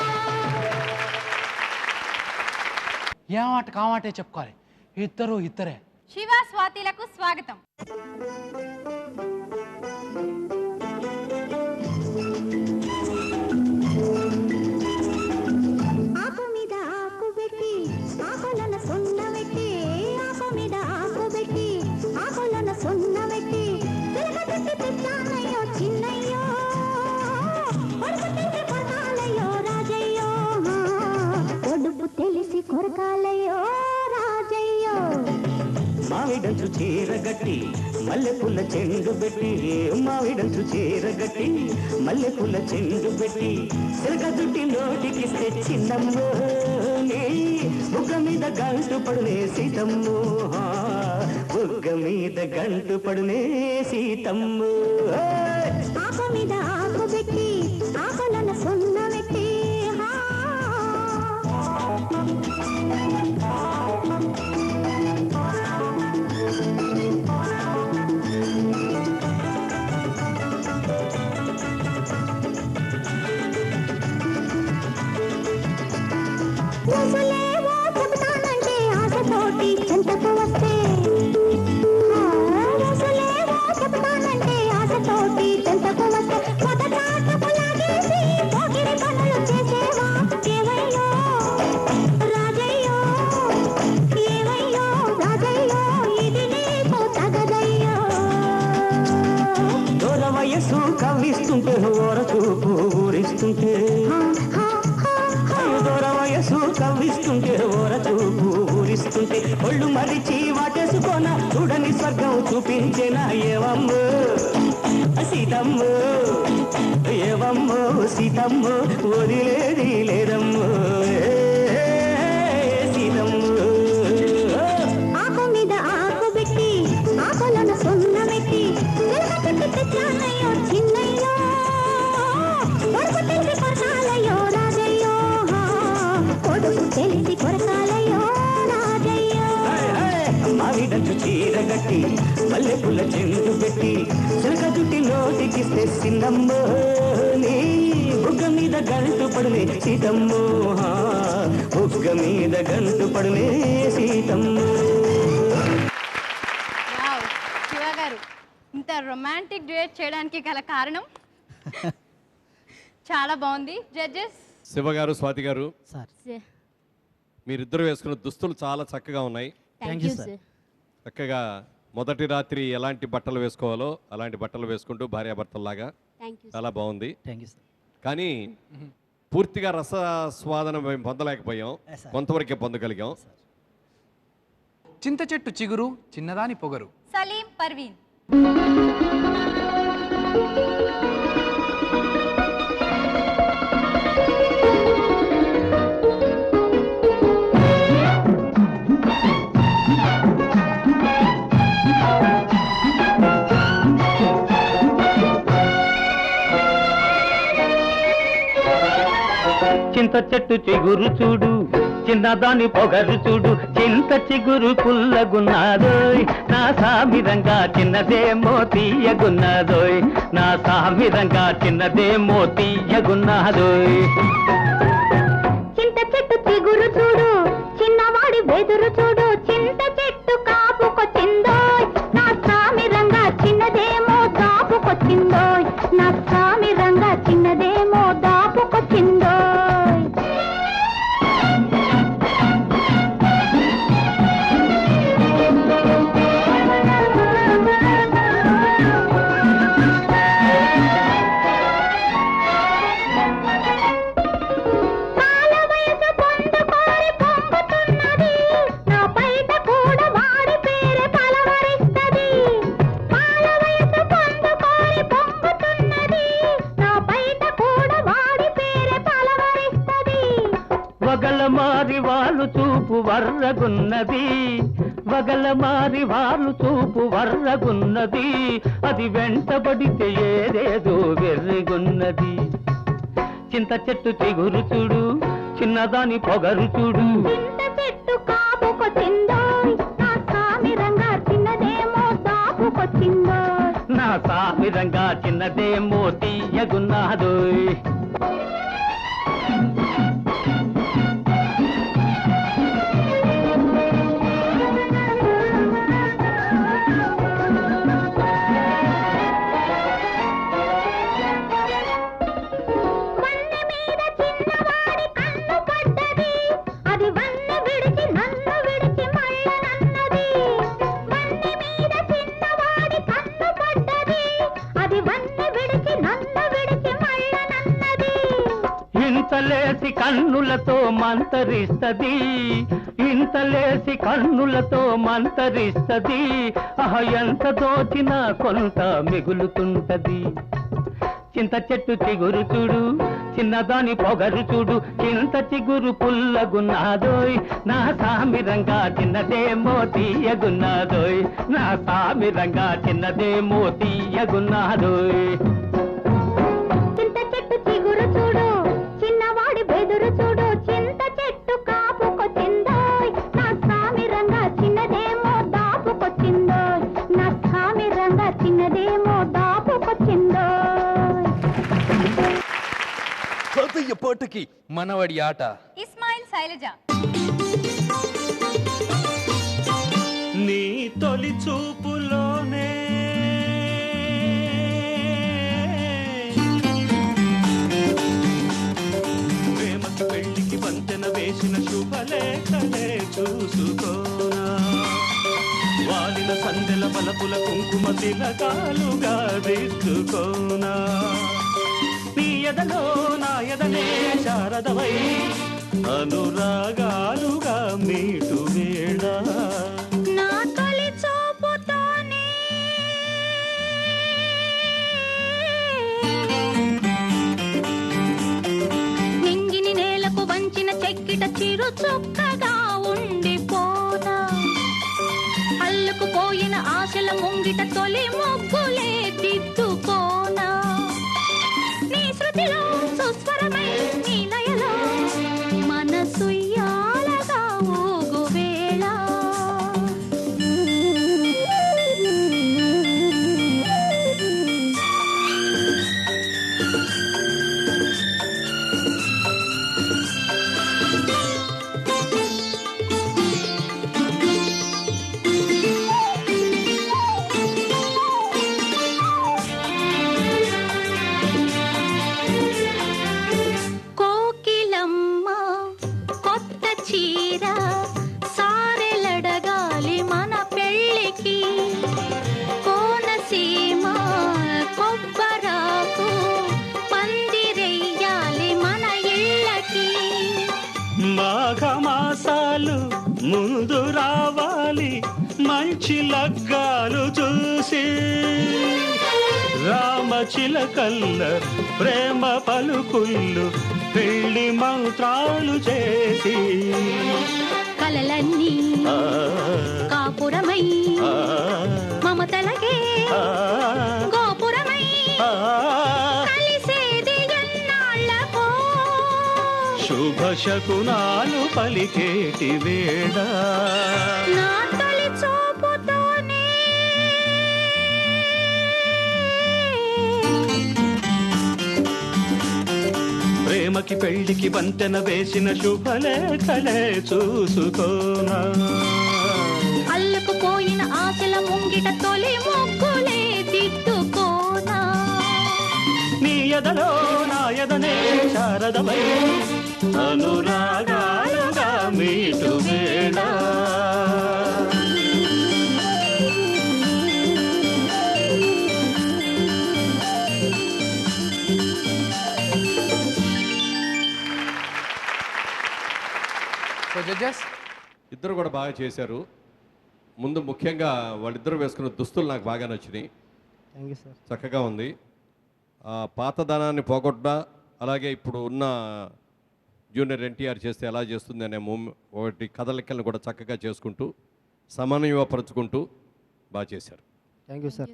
ఏ మాట కామాటే చెప్పుకోవాలి, ఇద్దరు ఇద్దరే. శివ స్వాతిలకు స్వాగతం. ఆకు మీద ఆకు పెట్టి ఆకులను సున్న పెట్టి, ఆకు మీద ఆకు పెట్టి ఆకులను సున్న పెట్టి, చిలక చుట్టి తెచ్చానయ్యో చిన్నయ్యో, పొడుపు తెలిసి కొరకాలయ్యో రాజయ్యో, పొడుపు తెలిసి కొరకాలయ్యో రాజయ్యో. మావిడంచు చీరగట్టి మల్లెపూల చెండు పెట్టి, మావిడంచు చీరగట్టి మల్లెపూల చెండు పెట్టి, సిరగ దుట్టి నోటికిస్తే చిన్నమ్మో, నీ బుగ్గ మీద గంటు పడునే సీతమ్మో, బుగ్గ మీద గంటు పడునే సీతమ్మో. ఆకు మీద ఆకు పెట్టి ఆకులను సున్న పెట్టి, ఊసులేవో చెబుతానంటే ఆశతోటి చెంతకు వస్తే, ఊసులేవో చెబుతానంటే ఆశతోటి చెంతకు వస్తే, మొదటాటకు లాగేసి పోకిరి పనులు చేసేవా ఏవయ్యో రాజయ్యో, ఏవయ్యో రాజయ్యో, ఇది నీకు తగదయ్యో. దూర వయస్సు కవ్విస్తుంటే ఓర చూపు ఊరిస్తుంటే, దూర వయస్సు కవ్విస్తుంటే ఓర చూపు ఊరిస్తుంటే, ఒళ్ళు మరిచి వాటేసుకోన చూడని స్వర్గం చూపించేనా ఏవమ్మో సీతమ్మో, ఏవమ్మో సీతమ్మో, వదిలేది లేదమ్మో సీతమ్మో. ఆకు మీద ఆకు పెట్టి ఆకులను సున్న పెట్టి, చిలక చుట్టి తెచ్చానయ్యో చిన్నయ్యో, పొడుపు తెలిసి కొరకాలయ్యో రాజయ్యో, పొడుపు తెలిసి కొరకాలయ్యో రాజయ్యో. మావిడంచు చీరగట్టి మల్లెపూల చెండు పెట్టి, చిలక జుట్టి నోటికిస్తే చిన్నమ్మో, నీ బుగ్గ మీద గంటు పడునే సీతమ్మో, బుగ్గ మీద గంటు పడునే సీతమ్మో. వావ్, శివ గారు ఇంత రొమాంటిక్ డ్యూయట్ చేయడానికి గల కారణం చాలా బాగుంది. జడ్జెస్ శివ గారు, స్వాతి గారు, సార్, మీరిద్దరు వేసుకున్న దుస్తులు చాలా చక్కగా ఉన్నాయి. Thank you sir. చక్కగా మొదటి రాత్రి ఎలాంటి బట్టలు వేసుకోవాలో అలాంటి బట్టలు వేసుకుంటూ భార్యాభర్తల్లాగా చాలా బాగుంది. కానీ పూర్తిగా రసస్వాదన మేము పొందలేకపోయాం, కొంతవరకే పొందగలిగాం. చింత చెట్టు చిగురు చిన్నదాని పొగరు. సలీం పర్వీన్. చింత చెట్టు చిగురు చూడు చిన్నదాని పొగరు చూడు, చింత చిగురు పుల్లగున్నాదోయ్, నా సామిరంగా చిన్నదేమో తీయగున్నాదోయ్, నా సామిరంగా చిన్నదేమో తీయగున్నాదోయ్. చింత చెట్టు చిగురు చూడు చిన్నవాడి వెదురు చూడు, చింత చెట్టు కాపుకొచ్చిందోయ్, నా సామిరంగా చిన్నదేమో దాపుకొచ్చిందోయ్, నా సామిరంగా చిన్నదేమో దాపుకొచ్చిందోయ్. వగలమారి వాళ్ళు చూపు వర్రగున్నది, వగలమారి వాళ్ళు చూపు వర్రగున్నది, అది వెంటబడితే ఏదేదో వెర్రిగున్నది. చింత చెట్టు చిగురు చూడు చిన్నదాని పొగరు చూడు, చింత చెట్టు కాపుకొచ్చిందోయ్, నా సామిరంగా చిన్నదేమో దాపుకొచ్చిందోయ్, నా సామిరంగా చిన్నదే మోతీయగున్నాదోయ్. ఇంతలేసి కన్నులతో మంతరిస్తది, ఇంతలేసి కన్నులతో మంతరిస్తది. ఎంత దోచినా కొంత మిగులుతుంటది. చింత చెట్టు చిగురు చూడు, చిన్నదాని పొగరు చూడు, చింత చిగురు పుల్లగున్నాదోయ్. నా సామిరంగా చిన్నదే మోతీయగున్నాదోయ్. నా సామిరంగా చిన్నదే మోతీయగున్నాదోయ్. చింత చెట్టు చిగురు చూడు, చిన్నవాడి బెదురు చూడు, చింత చెట్టు కాపుకొచ్చిందోయ్. నా సామిరంగా చిన్నదేమో దాపుకొచ్చిందోయ్. నా సామిరంగా చిన్నదేమో దాపుకొచ్చిందోయ్. తాతయ్య పాటకి మనవడి ఆట. ఇస్మాయిల్ శైలజ. నీ తొలి చూపులోనే ప్రేమకి పెళ్లికి వంతెన వేసిన శుభలేఖలే చూసుకోనా. వాలిన సందెల బలపుల కుంకుమ తిలకాలుగా దిద్దుకోనా. నీ ఎదలో నా ఎదనే శారదవై అనురాగాలుగా మీటు వేళ. నా తొలి చూపుతోనే నింగిని నేలకు వంచిన చెక్కిట చిరు చుక్కగా ఉండిపోనా. అల్లుకుపోయిన ఆశల ముంగిట తొలి ముగ్గులే దిద్దుకోనా. నీ శృతిలో సుస్వరమై నీ లయలో మనసు యాలగా ఊగు వేళ. కోకిలమ్మ కొత్త చీర సారెలడగాలి మన పెళ్ళికి. కోనసీమ కొబ్బరాకు పందిరెయ్యాలి మన ఇళ్ళకి. మాఘమాసాలు ముందు రావాలి మంచి లగ్గాలు చూసి. రామచిలకల్ల ప్రేమ పలుకుళ్ళు పెళ్లి మంత్రాలు చేసి. కలలన్నీ కాపురమై మమతలకే గోపురమై కలిసేది ఎన్నాళ్ళకో. శుభ శకునాలు పలికేటి వేళ. నా తొలి చూపుతోనే ప్రేమకి పెళ్లికి వంతెన వేసిన శుభలేఖలే చూసుకోనా. అల్లుకుపోయిన ఆశల ముంగిట తొలి ముగ్గులే దిద్దుకోనా. నీ ఎదలో నా ఎదనే శారదమై అనురాగాలుగా మీటు వేళ. సో జడ్జెస్ ఇద్దరు కూడా బాగా చేశారు. ముందు ముఖ్యంగా వాళ్ళిద్దరు వేసుకున్న దుస్తులు నాకు బాగా నచ్చినాయి. Thank you sir. చక్కగా ఉంది. పాతదనాన్ని పోగొట్ట, అలాగే ఇప్పుడు ఉన్న జూనియర్ ఎన్టీఆర్ చేస్తే ఎలా చేస్తుంది అనే ఒకటి కథలికలను కూడా చక్కగా చేసుకుంటూ సమన్వయపరుచుకుంటూ బాగా చేశారు. Thank you sir.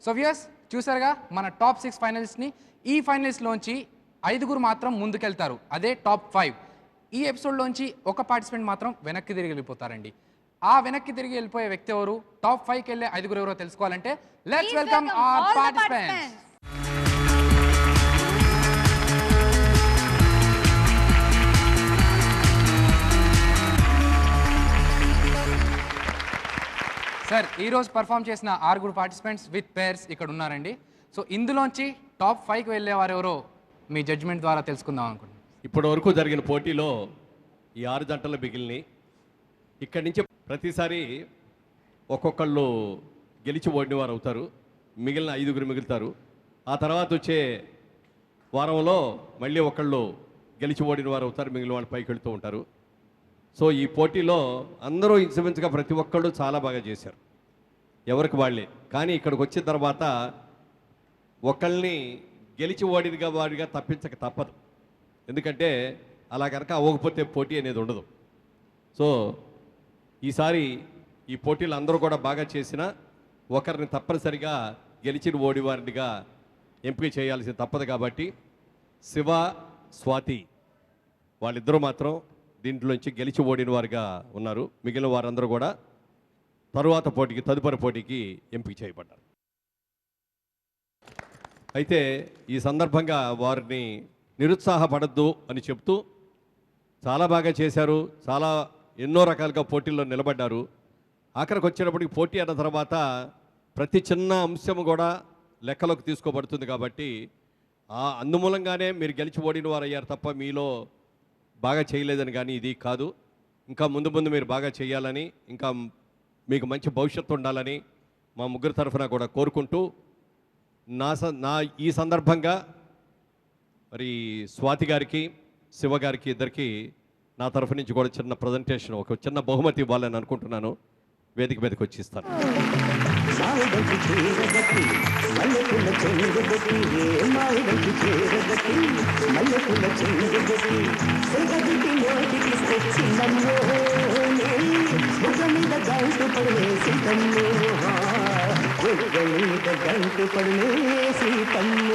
So viewers చూసారుగా మన టాప్ 6 ఫైనలిస్ట్ని. ఈ ఫైనలిస్ట్లోంచి 5 మాత్రం ముందుకెళ్తారు, అదే టాప్ 5. ఈ ఎపిసోడ్లోంచి ఒక పార్టిసిపెంట్ మాత్రం వెనక్కి తిరిగి వెళ్ళిపోతారండి. ఆ వెనక్కి తిరిగి వెళ్ళిపోయే వ్యక్తి ఎవరు, టాప్ 5కి వెళ్ళే 5 ఎవరో తెలుసుకోవాలంటే let's welcome our participants. Sir ఈరోజు పర్ఫామ్ చేసిన 6 పార్టిసిపెంట్స్ విత్ పేర్స్ ఇక్కడ ఉన్నారండి. సో ఇందులోంచి టాప్ 5కి వెళ్ళేవారు ఎవరో మీ జడ్జిమెంట్ ద్వారా తెలుసుకుందాం అనుకుంటున్నాను. ఇప్పటి వరకు జరిగిన పోటీలో ఈ 6 జంటలు మిగిలినాయి. ఇక్కడి నుంచి ప్రతిసారి ఒక్కొక్కళ్ళు గెలిచి ఓడిన వారు అవుతారు, మిగిలిన 5 మిగులుతారు. ఆ తర్వాత వచ్చే వారంలో మళ్ళీ ఒకళ్ళు గెలిచి ఓడిన వారు అవుతారు, మిగిలిన వాళ్ళు పైకి వెళుతూ ఉంటారు. సో ఈ పోటీలో అందరూ ఇన్సూరెన్స్గా ప్రతి ఒక్కళ్ళు చాలా బాగా చేశారు, ఎవరికి వాళ్ళే. కానీ ఇక్కడికి వచ్చిన తర్వాత ఒకళ్ళని గెలిచి ఓడినగా వాడిగా తప్పించక తప్పదు, ఎందుకంటే అలా కనుక అవ్వకపోతే పోటీ అనేది ఉండదు. సో ఈసారి ఈ పోటీలు అందరూ కూడా బాగా చేసిన ఒకరిని తప్పనిసరిగా గెలిచిన ఓడివారినిగా ఎంపిక చేయాల్సి తప్పదు. కాబట్టి శివ, స్వాతి వాళ్ళిద్దరూ మాత్రం దీంట్లోంచి గెలిచి ఓడిన వారుగా ఉన్నారు. మిగిలిన వారందరూ కూడా తదుపరి పోటీకి ఎంపిక చేయబడ్డారు. అయితే ఈ సందర్భంగా వారిని నిరుత్సాహపడద్దు అని చెప్తూ చాలా బాగా చేశారు, చాలా ఎన్నో రకాలుగా పోటీల్లో నిలబడ్డారు. ఆఖరికి వచ్చేటప్పటికి పోటీ అన్న తర్వాత ప్రతి చిన్న అంశం కూడా లెక్కలోకి తీసుకోబడుతుంది. కాబట్టి అందుమూలంగానే మీరు గెలిచి ఓడిన వారు అయ్యారు తప్ప మీలో బాగా చేయలేదని కానీ ఇది కాదు. ఇంకా ముందు ముందు మీరు బాగా చేయాలని, ఇంకా మీకు మంచి భవిష్యత్తు ఉండాలని మా ముగ్గురు తరఫున కూడా కోరుకుంటూ ఈ సందర్భంగా మరి స్వాతి గారికి, శివ గారికి ఇద్దరికి నా తరఫు నుంచి కూడా చిన్న ప్రజెంటేషన్, ఒక చిన్న బహుమతి ఇవ్వాలని అనుకుంటున్నాను. వేదిక మీదకి వచ్చి ఇస్తాను. గంటు పడినే సీతమ్మ